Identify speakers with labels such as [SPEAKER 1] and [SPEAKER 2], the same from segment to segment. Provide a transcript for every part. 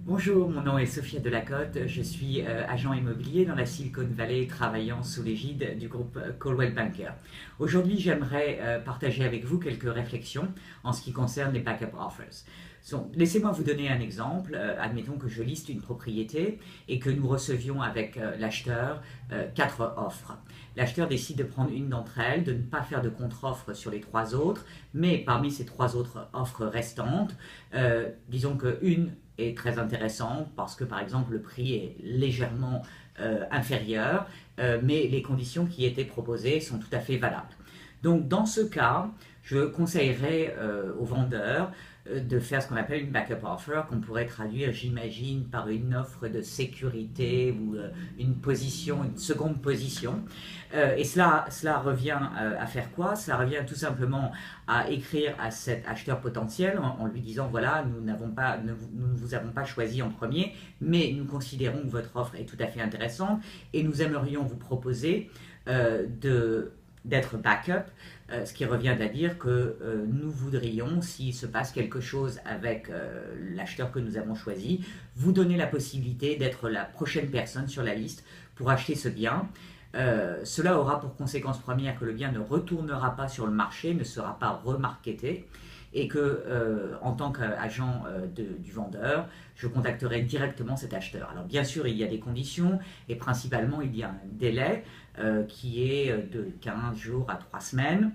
[SPEAKER 1] Bonjour, mon nom est Sophia Delacote, je suis agent immobilier dans la Silicon Valley travaillant sous l'égide du groupe Coldwell Banker. Aujourd'hui, j'aimerais partager avec vous quelques réflexions en ce qui concerne les backup offers. Laissez-moi vous donner un exemple. Admettons que je liste une propriété et que nous recevions avec l'acheteur 4 offres. L'acheteur décide de prendre une d'entre elles, de ne pas faire de contre-offre sur les 3 autres, mais parmi ces 3 autres offres restantes, disons qu'une est très intéressante parce que par exemple le prix est légèrement inférieur, mais les conditions qui étaient proposées sont tout à fait valables. Donc dans ce cas, je conseillerais aux vendeurs de faire ce qu'on appelle une backup offer, qu'on pourrait traduire, j'imagine, par une offre de sécurité ou une position, une seconde position. Et cela revient à faire quoi? Cela revient tout simplement à écrire à cet acheteur potentiel en lui disant voilà, nous ne vous avons pas choisi en premier, mais nous considérons que votre offre est tout à fait intéressante et nous aimerions vous proposer d'être backup, ce qui revient à dire que nous voudrions, s'il se passe quelque chose avec l'acheteur que nous avons choisi, vous donner la possibilité d'être la prochaine personne sur la liste pour acheter ce bien. Cela aura pour conséquence première que le bien ne retournera pas sur le marché, ne sera pas remarketé, et que en tant qu'agent du vendeur, je contacterai directement cet acheteur. Alors bien sûr, il y a des conditions et principalement il y a un délai qui est de 15 jours à 3 semaines.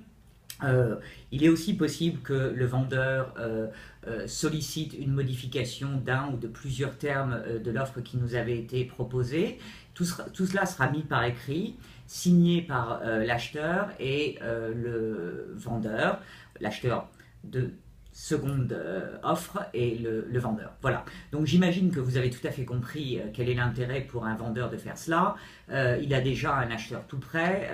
[SPEAKER 1] Il est aussi possible que le vendeur sollicite une modification d'un ou de plusieurs termes de l'offre qui nous avait été proposée. Tout cela sera mis par écrit, signé par l'acheteur et le vendeur, l'acheteur de seconde offre et le vendeur. Voilà. Donc j'imagine que vous avez tout à fait compris quel est l'intérêt pour un vendeur de faire cela. Il a déjà un acheteur tout prêt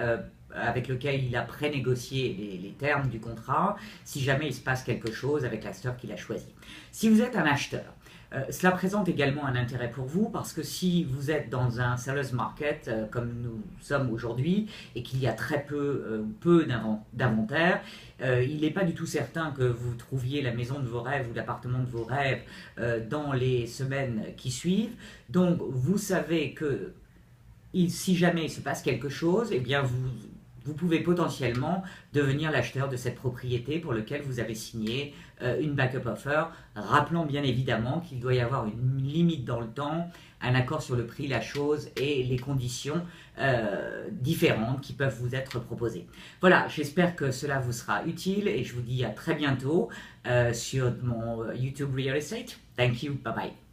[SPEAKER 1] avec lequel il a pré-négocié les termes du contrat si jamais il se passe quelque chose avec l'acheteur qu'il a choisi. Si vous êtes un acheteur, cela présente également un intérêt pour vous parce que si vous êtes dans un seller's market comme nous sommes aujourd'hui et qu'il y a très peu d'inventaire, il n'est pas du tout certain que vous trouviez la maison de vos rêves ou l'appartement de vos rêves dans les semaines qui suivent. Donc vous savez que si jamais il se passe quelque chose, eh bien vous pouvez potentiellement devenir l'acheteur de cette propriété pour laquelle vous avez signé une backup offer, rappelant bien évidemment qu'il doit y avoir une limite dans le temps, un accord sur le prix, la chose et les conditions différentes qui peuvent vous être proposées. Voilà, j'espère que cela vous sera utile et je vous dis à très bientôt sur mon YouTube Real Estate. Thank you, bye bye.